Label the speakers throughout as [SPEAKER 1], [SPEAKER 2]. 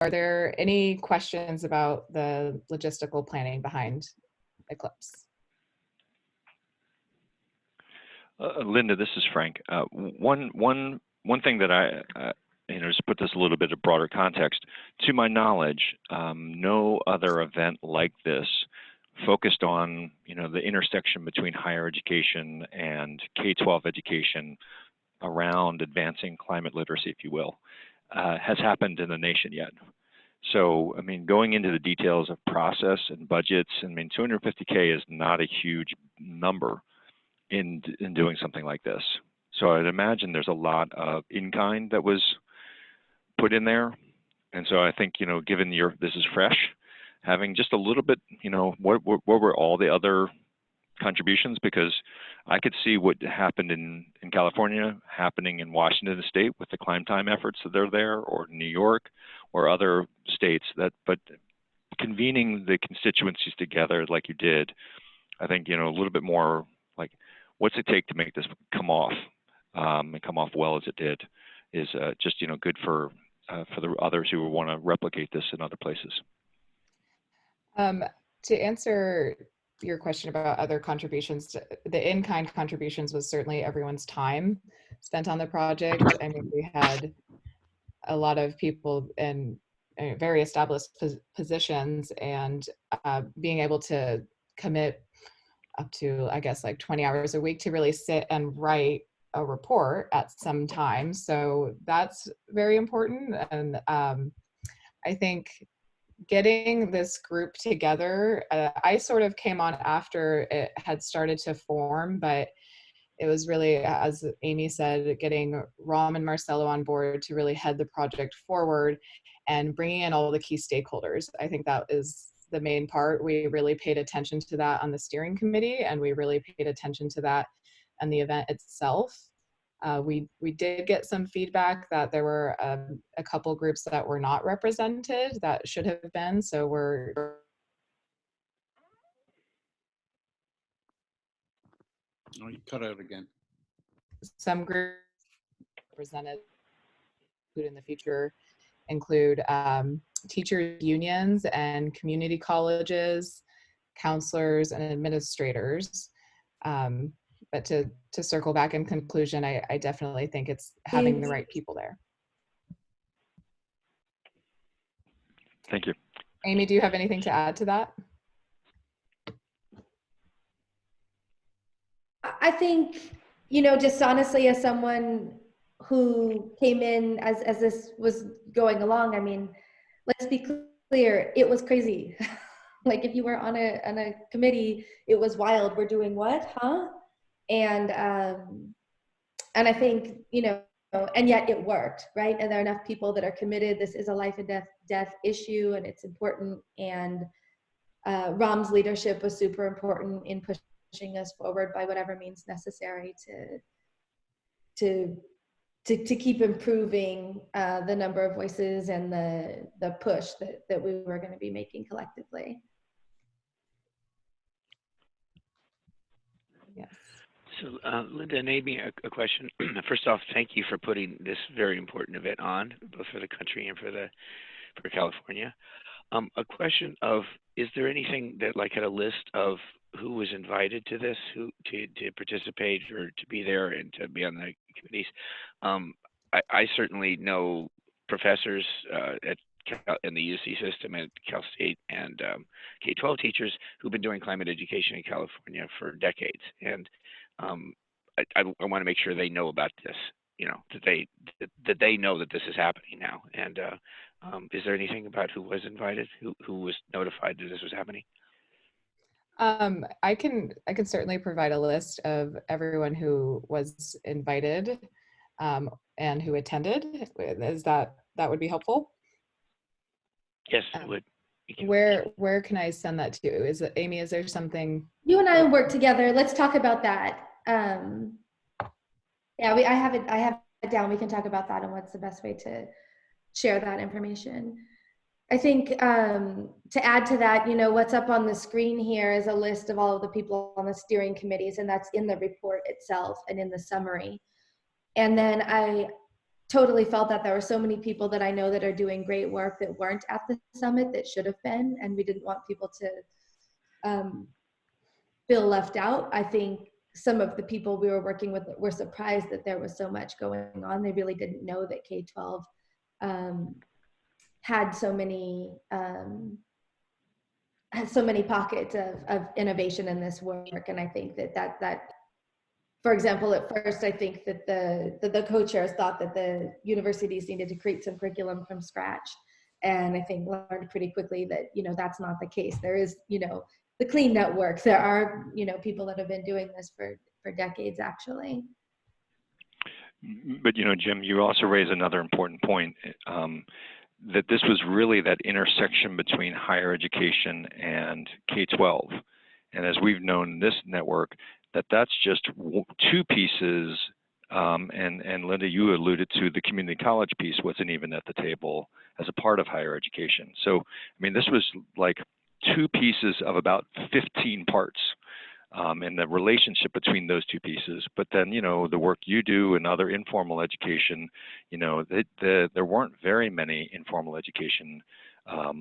[SPEAKER 1] are there any questions about the logistical planning behind Eclipse?
[SPEAKER 2] Linda, this is Frank. One thing that I just put this a little bit of broader context. To my knowledge, no other event like this focused on the intersection between higher education and K-12 education around advancing climate literacy, if you will, has happened in the nation yet. So, I mean, going into the details of process and budgets, I mean, $250K is not a huge number in doing something like this. So I'd imagine there's a lot of in-kind that was put in there. And so I think, given this is fresh, having just a little bit, what were all the other contributions? Because I could see what happened in California happening in Washington State with the climb time efforts that are there, or New York, or other states but convening the constituencies together like you did, I think, a little bit more like, what's it take to make this come off and come off well as it did is just, good for the others who want to replicate this in other places.
[SPEAKER 1] To answer your question about other contributions, the in-kind contributions was certainly everyone's time spent on the project. I mean, we had a lot of people in very established positions, and being able to commit up to, I guess, like 20 hours a week to really sit and write a report at some time. So that's very important. And I think getting this group together, I sort of came on after it had started to form, but it was really, as Amy said, getting Ram and Marcelo on board to really head the project forward and bringing in all the key stakeholders. I think that is the main part. We really paid attention to that on the steering committee, and we really paid attention to that on the event itself. We did get some feedback that there were a couple groups that were not represented that should have been. So we're
[SPEAKER 3] Oh, you cut out again.
[SPEAKER 1] Some groups represented in the future include teachers unions and community colleges, counselors and administrators. But to circle back in conclusion, I definitely think it's having the right people there.
[SPEAKER 2] Thank you.
[SPEAKER 1] Amy, do you have anything to add to that?
[SPEAKER 4] I think, just honestly, as someone who came in as this was going along, I mean, let's be clear, it was crazy. Like, if you were on a committee, it was wild. We're doing what, huh? And I think, and yet it worked, right? And there are enough people that are committed. This is a life and death issue, and it's important. And Ram's leadership was super important in pushing us forward by whatever means necessary to keep improving the number of voices and the push that we were going to be making collectively.
[SPEAKER 1] Yes.
[SPEAKER 5] So Linda and Amy, a question. First off, thank you for putting this very important event on, both for the country and for California. A question of, is there anything that had a list of who was invited to this, who to participate or to be there and to be on the committees? I certainly know professors in the UC system at Cal State and K-12 teachers who've been doing climate education in California for decades, and I want to make sure they know about this. That they know that this is happening now. And is there anything about who was invited, who was notified that this was happening?
[SPEAKER 1] I can certainly provide a list of everyone who was invited and who attended. Is that would be helpful?
[SPEAKER 5] Yes, it would.
[SPEAKER 1] Where can I send that to? Is it, Amy, is there something?
[SPEAKER 4] You and I work together. Let's talk about that. Yeah, I have it down. We can talk about that and what's the best way to share that information. I think to add to that, what's up on the screen here is a list of all of the people on the steering committees, and that's in the report itself and in the summary. And then totally felt that there were so many people that I know that are doing great work that weren't at the summit that should have been, and we didn't want people to feel left out. I think some of the people we were working with were surprised that there was so much going on. They really didn't know that K-12 had so many pockets of innovation in this work. And I think that for example, at first, I think that the co-chairs thought that the universities needed to create some curriculum from scratch. And I think learned pretty quickly that, that's not the case. There is, the clean network. There are, people that have been doing this for decades, actually.
[SPEAKER 2] But, Jim, you also raise another important point, that this was really that intersection between higher education and K-12. And as we've known in this network, that's just two pieces, and Linda, you alluded to the community college piece wasn't even at the table as a part of higher education. So, this was like two pieces of about 15 parts, and the relationship between those two pieces. But then, the work you do and other informal education, there weren't very many informal education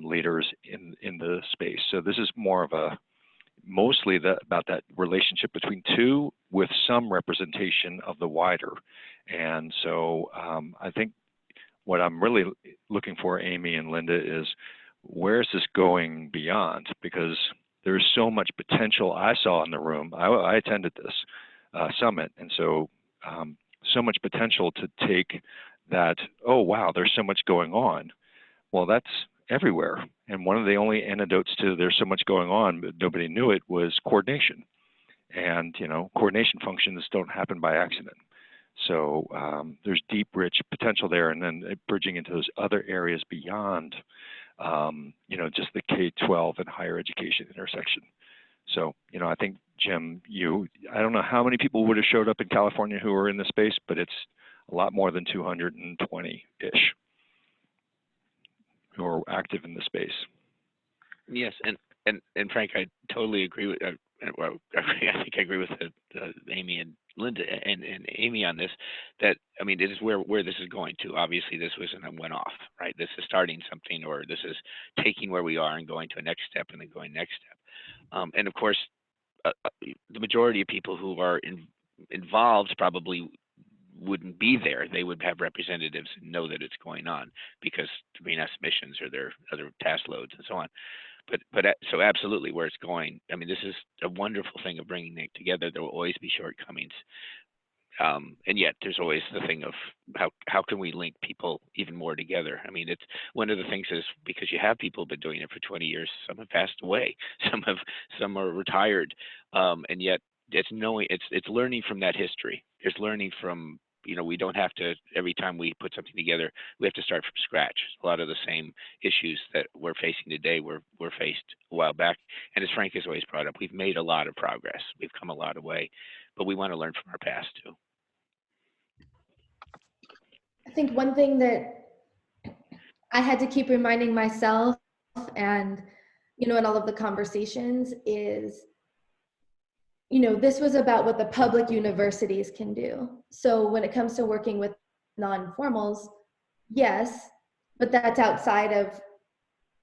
[SPEAKER 2] leaders in the space. So this is more of mostly about that relationship between two with some representation of the wider. And so I think what I'm really looking for, Amy and Linda, is where is this going beyond? Because there's so much potential I saw in the room. I attended this summit, and so so much potential to take that, oh wow, there's so much going on. Well, that's everywhere. And one of the only antidotes to there's so much going on, but nobody knew it, was coordination. And, coordination functions don't happen by accident. So there's deep, rich potential there, and then bridging into those other areas beyond, just the K-12 and higher education intersection. So, I think, Jim, I don't know how many people would have showed up in California who were in the space, but it's a lot more than 220-ish. Who are active in the space.
[SPEAKER 5] Yes, and Frank, I totally agree with. Well, I think I agree with Amy and Linda and Amy on this. That this is where this is going to. Obviously, this wasn't a one-off, right? This is starting something, or this is taking where we are and going to a next step, and then going next step. And of course, the majority of people who are involved probably wouldn't be there. They would have representatives and know that it's going on because to bring us missions or their other task loads and so on. But so absolutely where it's going. This is a wonderful thing of bringing it together. There will always be shortcomings, and yet there's always the thing of how can we link people even more together. It's one of the things is because you have people been doing it for 20 years. Some have passed away. Some are retired, and yet it's learning from that history. There's learning from. We don't have to, every time we put something together, we have to start from scratch. A lot of the same issues that we're facing today were faced a while back. And as Frank has always brought up, we've made a lot of progress. We've come a lot of way, but we want to learn from our past too.
[SPEAKER 4] I think one thing that I had to keep reminding myself and, in all of the conversations is, this was about what the public universities can do. So when it comes to working with non-formals, yes, but that's outside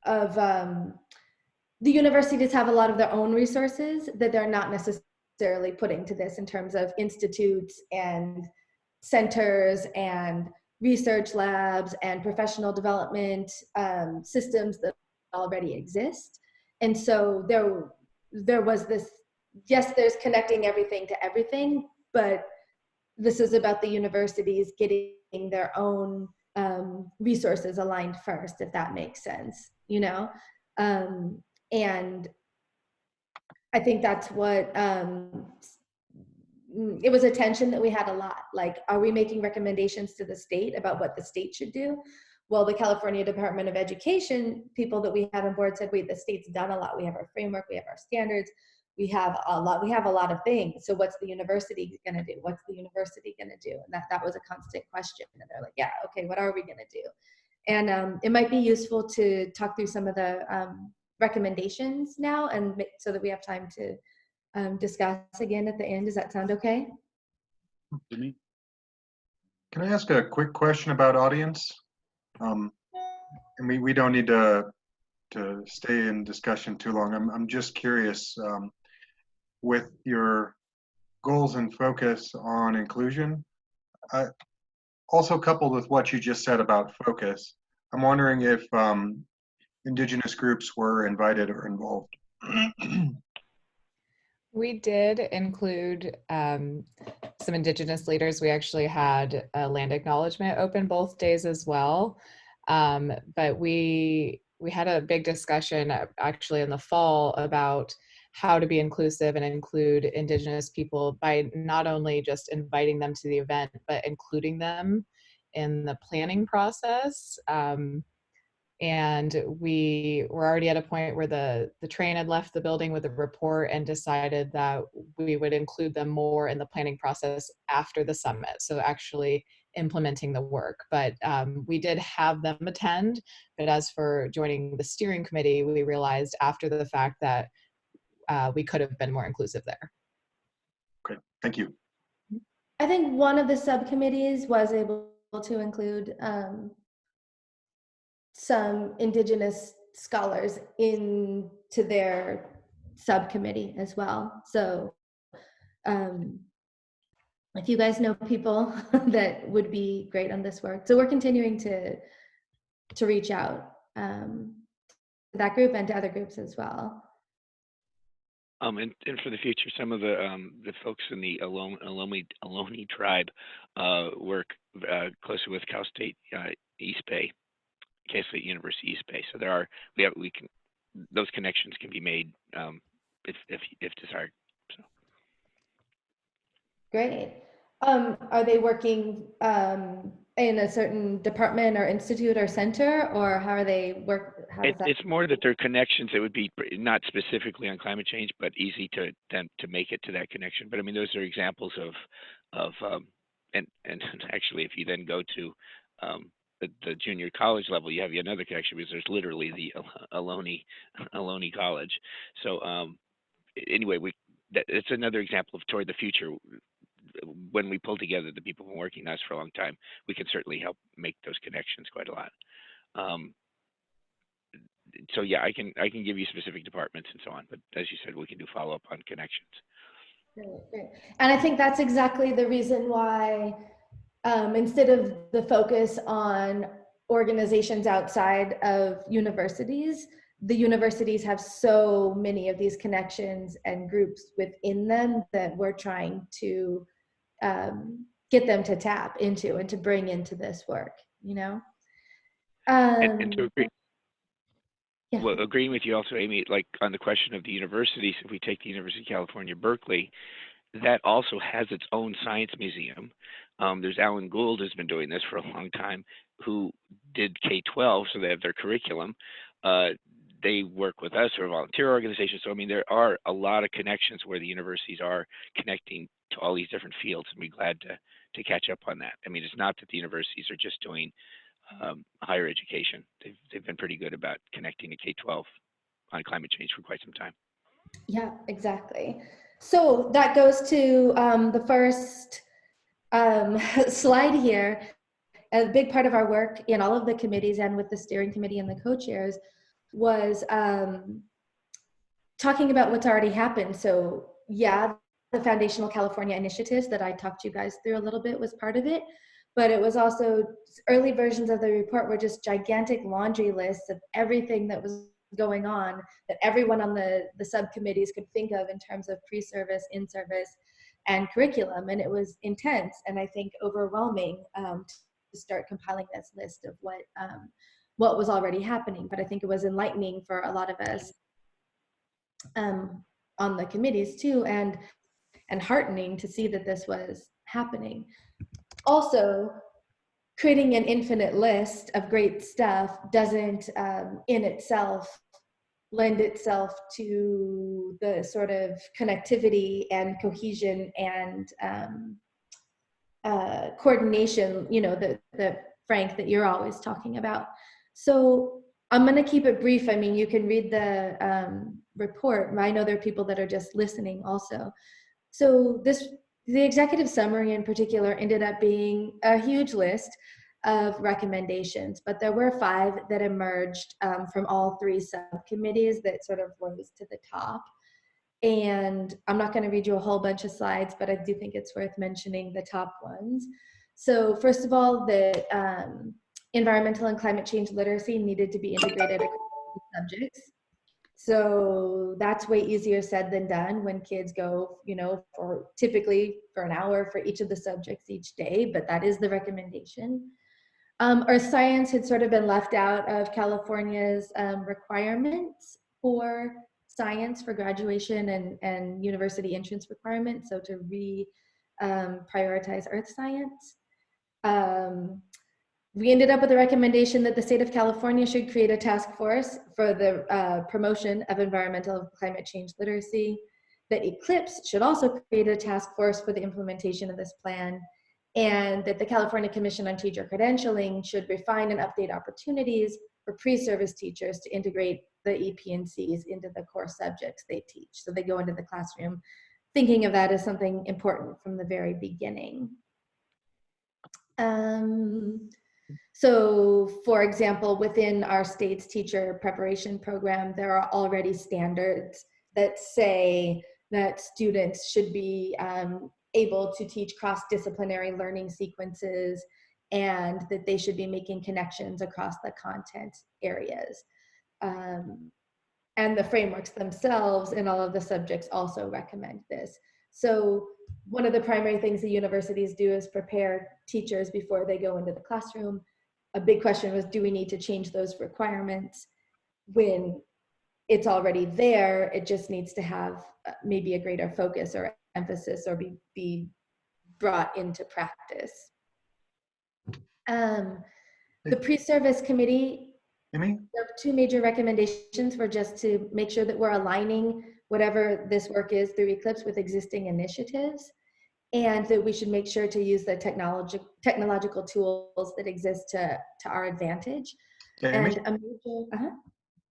[SPEAKER 4] of the universities have a lot of their own resources that they're not necessarily putting to this in terms of institutes and centers and research labs and professional development systems that already exist. And so there was this, yes, there's connecting everything to everything, but this is about the universities getting their own resources aligned first, if that makes sense, and I think that's what, it was a tension that we had a lot. Like, are we making recommendations to the state about what the state should do? Well, the California Department of Education people that we had on board said, wait, the state's done a lot. We have our framework, we have our standards, we have a lot of things. So what's the university going to do? What's the university going to do? And that was a constant question. And they're like, yeah, okay, what are we going to do? And it might be useful to talk through some of the recommendations now, and so that we have time to discuss again at the end. Does that sound okay?
[SPEAKER 3] To me.
[SPEAKER 6] Can I ask a quick question about audience? And we don't need to stay in discussion too long. I'm just curious, with your goals and focus on inclusion, also coupled with what you just said about focus, I'm wondering if Indigenous groups were invited or involved.
[SPEAKER 1] We did include some Indigenous leaders. We actually had a land acknowledgement open both days as well. But we had a big discussion actually in the fall about how to be inclusive and include Indigenous people by not only just inviting them to the event, but including them in the planning process. And we were already at a point where the train had left the building with a report and decided that we would include them more in the planning process after the summit. So actually implementing the work. But we did have them attend. But as for joining the steering committee, we realized after the fact that we could have been more inclusive there.
[SPEAKER 6] Okay, thank you.
[SPEAKER 4] I think one of the subcommittees was able to include some Indigenous scholars into their subcommittee as well. So if you guys know people that would be great on this work. So we're continuing to reach out to that group and to other groups as well.
[SPEAKER 5] And for the future, some of the folks in the Ohlone tribe work closely with Cal State East Bay, K State University East Bay. So there are those connections can be made if desired. So.
[SPEAKER 4] Great. Are they working in a certain department or institute or center, or how are they work?
[SPEAKER 5] It's more that their connections. It would be not specifically on climate change, but easy to make it to that connection. But I mean, those are examples of and actually, if you then go to the junior college level, you have another connection because there's literally the Ohlone College. So anyway, it's another example of toward the future. When we pull together the people who've been working on this for a long time, we can certainly help make those connections quite a lot. So yeah, I can give you specific departments and so on, but as you said, we can do follow up on connections.
[SPEAKER 4] Great. And I think that's exactly the reason why instead of the focus on organizations outside of universities, the universities have so many of these connections and groups within them that we're trying to get them to tap into and to bring into this work, you know?
[SPEAKER 5] And to agree.
[SPEAKER 4] Yeah.
[SPEAKER 5] Well, agreeing with you also, Amy, like on the question of the universities, if we take the University of California, Berkeley, that also has its own science museum. There's Alan Gould who's been doing this for a long time, who did K12, so they have their curriculum. They work with us or volunteer organizations. So I mean, there are a lot of connections where the universities are connecting to all these different fields, and we're glad to catch up on that. I mean, it's not that the universities are just doing higher education. They've been pretty good about connecting to K12 on climate change for quite some time.
[SPEAKER 4] Yeah, exactly. So that goes to the first slide here. A big part of our work in all of the committees and with the steering committee and the co-chairs was talking about what's already happened. So yeah, the Foundational California initiatives that I talked to you guys through a little bit was part of it, but it was also early versions of the report were just gigantic laundry lists of everything that was going on that everyone on the subcommittees could think of in terms of pre-service, in-service, and curriculum. And it was intense and I think overwhelming to start compiling this list of what was already happening. But I think it was enlightening for a lot of us on the committees too, and heartening to see that this was happening. Also, creating an infinite list of great stuff doesn't in itself lend itself to the sort of connectivity and cohesion and coordination, you know, the Frank, that you're always talking about. So I'm going to keep it brief. I mean, you can read the report. I know there are people that are just listening also. So this The executive summary in particular ended up being a huge list of recommendations, but there were 5 that emerged from all 3 subcommittees that sort of rose to the top. And I'm not going to read you a whole bunch of slides, but I do think it's worth mentioning the top ones. So first of all, the environmental and climate change literacy needed to be integrated across subjects. So that's way easier said than done when kids go, you know, typically for an hour for each of the subjects each day, but that is the recommendation. Earth science had sort of been left out of California's requirements for science for graduation and university entrance requirements, so to prioritize earth science. We ended up with a recommendation that the state of California should create a task force for the promotion of environmental and climate change literacy, that ECLPS should also create a task force for the implementation of this plan, and that the California Commission on Teacher Credentialing should refine and update opportunities for pre-service teachers to integrate the EP&Cs into the core subjects they teach. So they go into the classroom thinking of that as something important from the very beginning. So for example, within our state's teacher preparation program, there are already standards that say that students should be able to teach cross-disciplinary learning sequences, and that they should be making connections across the content areas. And the frameworks themselves in all of the subjects also recommend this. So one of the primary things the universities do is prepare teachers before they go into the classroom. A big question was, do we need to change those requirements? When it's already there, it just needs to have maybe a greater focus or emphasis or be brought into practice. The pre-service committee,
[SPEAKER 6] Amy?
[SPEAKER 4] there 2 major recommendations were just to make sure that we're aligning whatever this work is through ECLPS with existing initiatives, and that we should make sure to use the technological tools that exist to our advantage.
[SPEAKER 6] Amy?
[SPEAKER 4] And a major,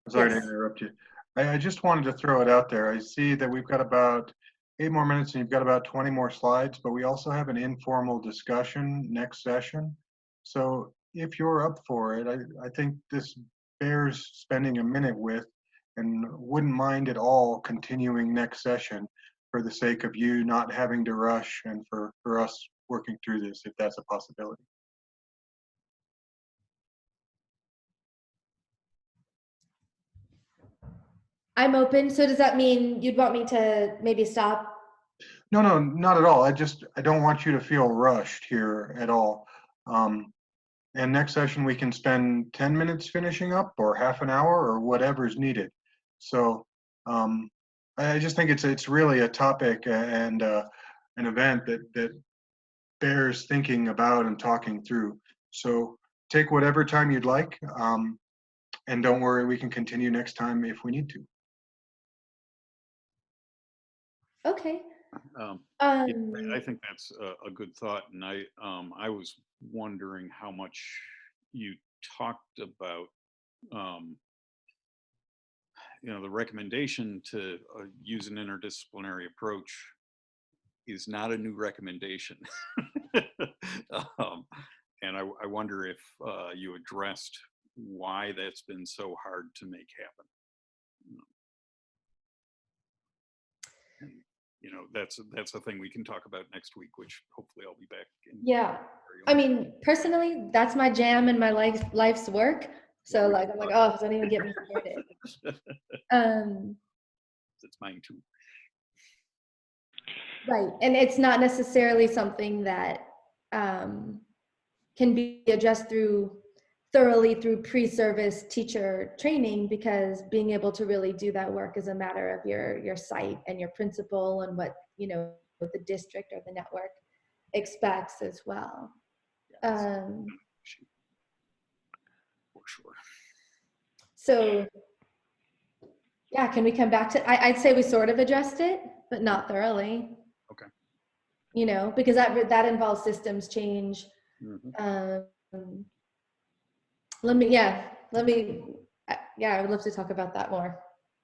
[SPEAKER 6] Sorry
[SPEAKER 4] yes.
[SPEAKER 6] to interrupt you. I just wanted to throw it out there. I see that we've got about 8 more minutes and you've got about 20 more slides, but we also have an informal discussion next session. So if you're up for it, I think this bears spending a minute with, and wouldn't mind at all continuing next session for the sake of you not having to rush and for us working through this, if that's a possibility.
[SPEAKER 4] I'm open. So does that mean you'd want me to maybe stop?
[SPEAKER 6] No, not at all. I don't want you to feel rushed here at all. And next session, we can spend 10 minutes finishing up or half an hour or whatever's needed. So I just think it's really a topic and an event that bears thinking about and talking through. So take whatever time you'd like, and don't worry, we can continue next time if we need to.
[SPEAKER 4] Okay.
[SPEAKER 3] I think that's a good thought, and I was wondering how much you talked about, you know, the recommendation to use an interdisciplinary approach is not a new recommendation. And I wonder if you addressed why that's been so hard to make happen. And, you know, that's a thing we can talk about next week, which hopefully I'll be back in.
[SPEAKER 4] Yeah. I mean, personally, that's my jam and my life's work. So like, I'm like, oh, don't even get me started.
[SPEAKER 3] It's mine too.
[SPEAKER 4] Right. And it's not necessarily something that can be addressed thoroughly through pre-service teacher training, because being able to really do that work is a matter of your site and your principal and what, you know, what the district or the network expects as well.
[SPEAKER 3] For sure.
[SPEAKER 4] So yeah, can we come back to, I'd say we sort of addressed it, but not thoroughly.
[SPEAKER 3] Okay.
[SPEAKER 4] You know, because that involves systems change.
[SPEAKER 3] Mm-hmm.
[SPEAKER 4] I would love to talk about that more.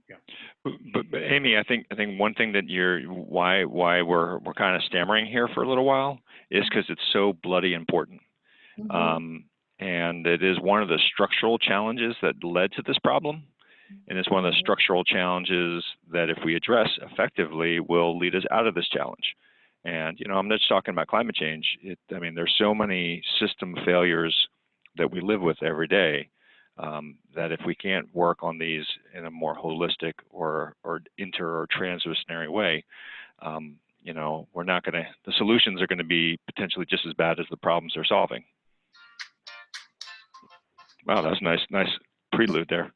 [SPEAKER 3] Yeah.
[SPEAKER 2] But Amy, I think one thing that why we're kind of stammering here for a little while is because it's so bloody important. And it is one of the structural challenges that led to this problem. And it's one of the structural challenges that if we address effectively will lead us out of this challenge. And, you know, I'm not just talking about climate change. I mean, there's so many system failures that we live with every day that if we can't work on these in a more holistic or transdisciplinary way, you know, we're not going to, the solutions are going to be potentially just as bad as the problems they're solving. Wow, that's nice prelude there.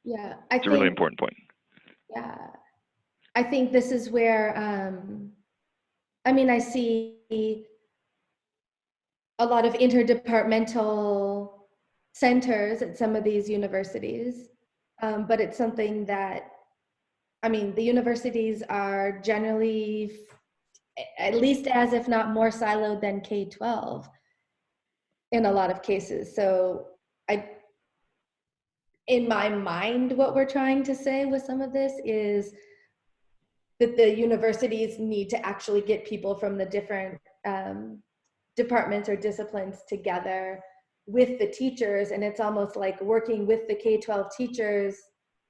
[SPEAKER 4] Yeah,
[SPEAKER 2] it's a really important point.
[SPEAKER 4] Yeah, I think this is where, I mean, I see a lot of interdepartmental centers at some of these universities, but it's something that, I mean, the universities are generally at least as if not more siloed than K-12 in a lot of cases. So in my mind, what we're trying to say with some of this is that the universities need to actually get people from the different departments or disciplines together with the teachers. And it's almost like working with the K-12 teachers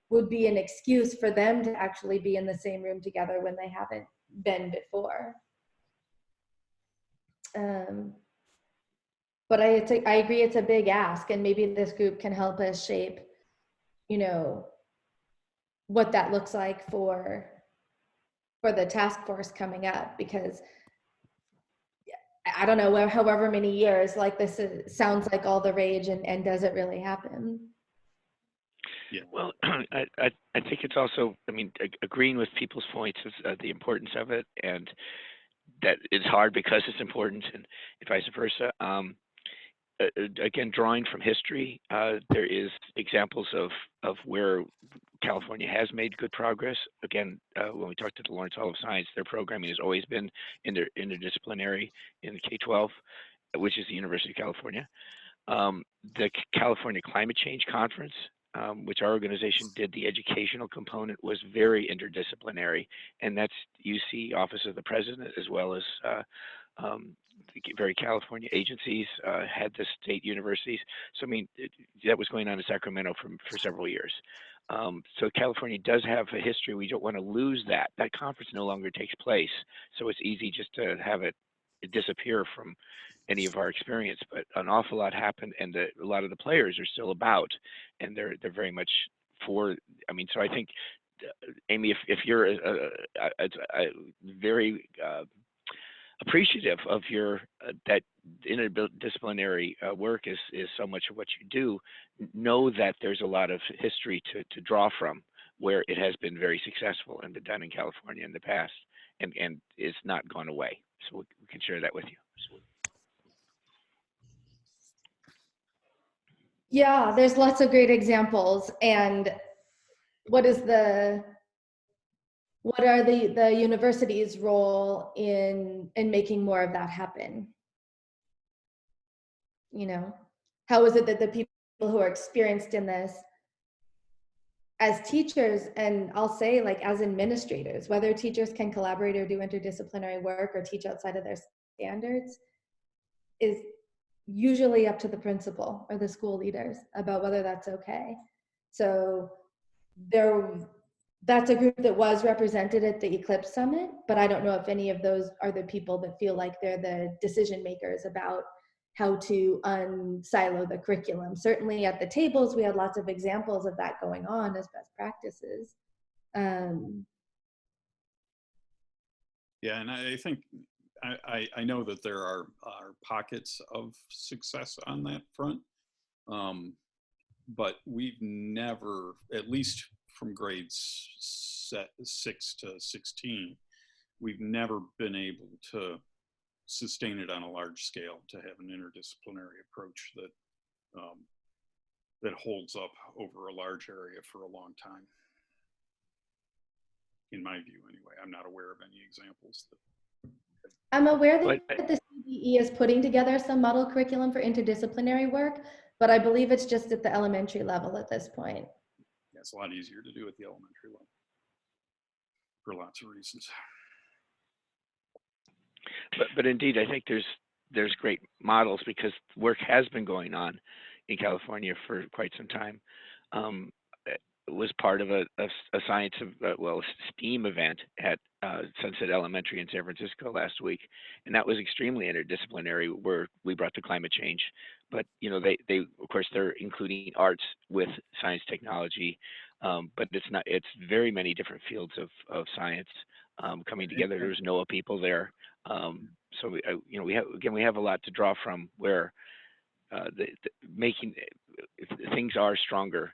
[SPEAKER 4] would be an excuse for them to actually be in the same room together when they haven't been before. But I agree it's a big ask, and maybe this group can help us shape, you know, what that looks like for the task force coming up, because I don't know, however many years like this sounds like all the rage, and does it really happen?
[SPEAKER 5] Yeah. Well, I think it's also, I mean, agreeing with people's points is the importance of it, and that it's hard because it's important, and vice versa. Again, drawing from history, there is examples of where California has made good progress. Again, when we talked to the Lawrence Hall of Science, their programming has always been interdisciplinary in the K-12, which is the University of California. The California Climate Change Conference, which our organization did, the educational component was very interdisciplinary, and that's UC Office of the President, as well as the very California agencies had the state universities. So I mean, that was going on in Sacramento for several years. So California does have a history. We don't want to lose that. That conference no longer takes place, so it's easy just to have it disappear from any of our experience. But an awful lot happened, and a lot of the players are still about, and they're very much for. I mean, so I think, Amy, if you're very appreciative of your that interdisciplinary work is so much of what you do, know that there's a lot of history to draw from where it has been very successful and been done in California in the past, and it's not gone away. So we can share that with you.
[SPEAKER 4] Yeah, there's lots of great examples. And what are the university's role in making more of that happen? You know, how is it that the people who are experienced in this as teachers, and I'll say like as administrators, whether teachers can collaborate or do interdisciplinary work or teach outside of their standards, is usually up to the principal or the school leaders about whether that's okay. So that's a group that was represented at the ECLPS Summit, but I don't know if any of those are the people that feel like they're the decision makers about how to unsilo the curriculum. Certainly at the tables, we had lots of examples of that going on as best practices.
[SPEAKER 3] Yeah, and I think, I know that there are pockets of success on that front, but we've never, at least from grades 6 to 16, we've never been able to sustain it on a large scale, to have an interdisciplinary approach that that holds up over a large area for a long time. In my view, anyway. I'm not aware of any examples that.
[SPEAKER 4] I'm aware that the CBE is putting together some model curriculum for interdisciplinary work, but I believe it's just at the elementary level at this point.
[SPEAKER 3] Yeah, it's a lot easier to do at the elementary level for lots of reasons.
[SPEAKER 5] But indeed, I think there's great models, because work has been going on in California for quite some time. It was part of a science STEAM event at Sunset Elementary in San Francisco last week, and that was extremely interdisciplinary, where we brought the climate change. But you know, they of course they're including arts with science technology, but it's very many different fields of science coming together. There's NOAA people there, so we have a lot to draw from, where making things are stronger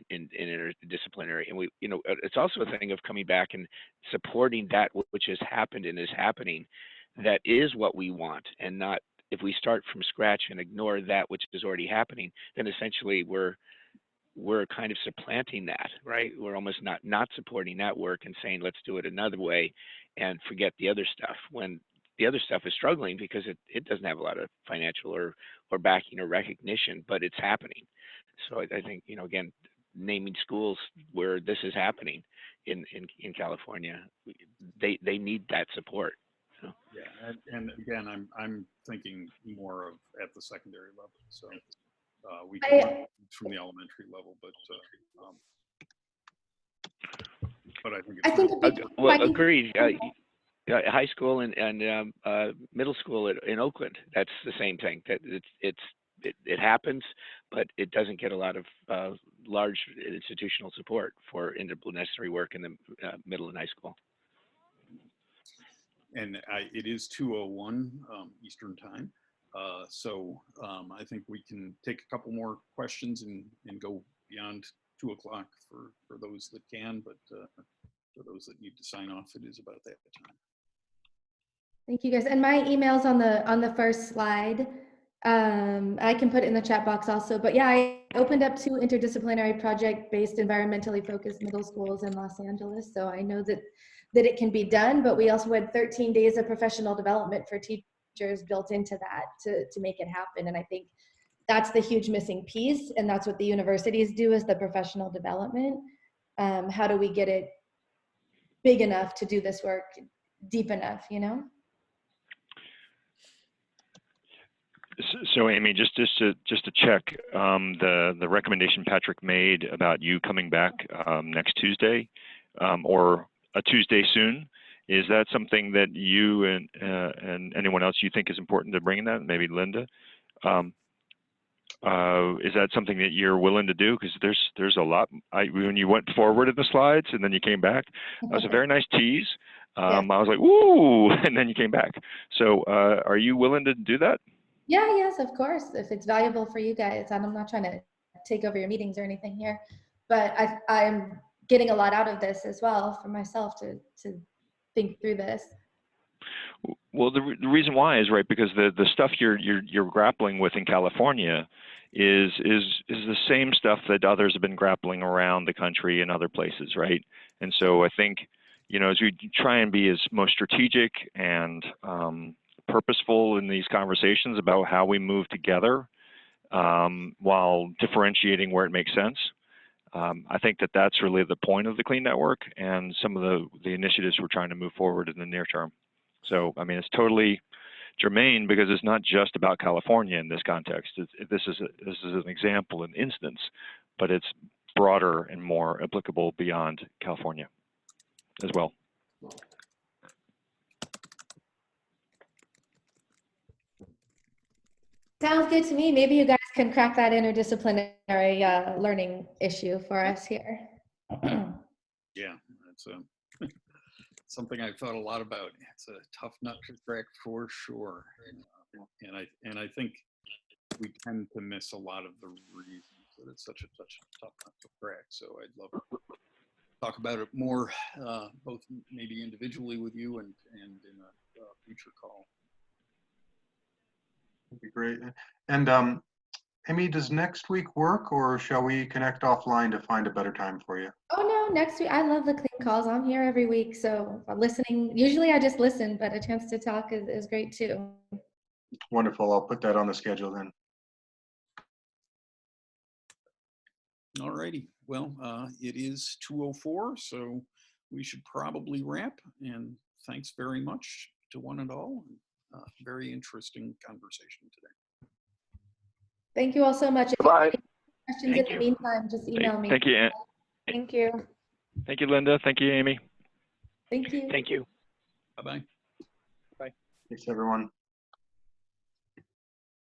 [SPEAKER 5] in interdisciplinary, and it's also a thing of coming back and supporting that which has happened and is happening. That is what we want, and not, if we start from scratch and ignore that which is already happening, then essentially we're kind of supplanting that, right? We're almost not supporting that work and saying, let's do it another way and forget the other stuff, when the other stuff is struggling because it doesn't have a lot of financial or backing or recognition, but it's happening. So I think, again, naming schools where this is happening in California, they need that support. So.
[SPEAKER 3] Yeah, and again, I'm thinking more of at the secondary level. So we can learn from the elementary level, but I think it's
[SPEAKER 5] agreed. High school and middle school in Oakland, that's the same thing. That it happens, but it doesn't get a lot of large institutional support for interdisciplinary work in the middle and high school.
[SPEAKER 3] And it is 2:01 Eastern time, so I think we can take a couple more questions and go beyond 2 o'clock for those that can, but for those that need to sign off, it is about that time.
[SPEAKER 4] Thank you guys. And my email's on the first slide. I can put it in the chat box also, but yeah, I opened up 2 interdisciplinary project-based environmentally focused middle schools in Los Angeles. So I know that it can be done, but we also had 13 days of professional development for teachers built into that to make it happen. And I think that's the huge missing piece. And that's what the universities do, is the professional development. How do we get it big enough to do this work deep enough,
[SPEAKER 2] So Amy, just to check, the recommendation Patrick made about you coming back next Tuesday, or a Tuesday soon, is that something that you and anyone else you think is important to bring in that? Maybe Linda, is that something that you're willing to do? Because there's a lot. When you went forward in the slides and then you came back, that was a very nice tease. I was like, woo, and then you came back. So are you willing to do that?
[SPEAKER 4] Yeah, yes, of course, if it's valuable for you guys. And I'm not trying to take over your meetings or anything here, but I'm getting a lot out of this as well for myself to think through this.
[SPEAKER 2] Well, the reason why is, right, because the stuff you're grappling with in California is the same stuff that others have been grappling around the country and other places, right? And so I think, as we try and be as most strategic and purposeful in these conversations about how we move together while differentiating where it makes sense. I think that's really the point of the Clean Network and some of the initiatives we're trying to move forward in the near term. So, I mean, it's totally germane because it's not just about California in this context. This is an example, an instance, but it's broader and more applicable beyond California as well.
[SPEAKER 4] Sounds good to me. Maybe you guys can crack that interdisciplinary learning issue for us here.
[SPEAKER 3] Yeah, that's something I've thought a lot about. It's a tough nut to crack for sure, and I think we tend to miss a lot of the reasons that it's such a tough nut to crack. So I'd love to talk about it more, both maybe individually with you and in a future call.
[SPEAKER 6] That'd be great. And Amy, does next week work, or shall we connect offline to find a better time for you?
[SPEAKER 4] Oh no, next week. I love the clean calls. I'm here every week, so listening. Usually I just listen, but a chance to talk is great too.
[SPEAKER 6] Wonderful. I'll put that on the schedule then.
[SPEAKER 3] All righty. Well, it is 2:04, so we should probably wrap. And thanks very much to one and all. Very interesting conversation today.
[SPEAKER 4] Thank you all so much. If you have any questions in the meantime, just email me.
[SPEAKER 2] Thank you.
[SPEAKER 1] Thank you.
[SPEAKER 2] Thank you, Linda. Thank you, Amy.
[SPEAKER 4] Thank you.
[SPEAKER 5] Thank you.
[SPEAKER 3] Bye-bye.
[SPEAKER 6] Thanks, everyone.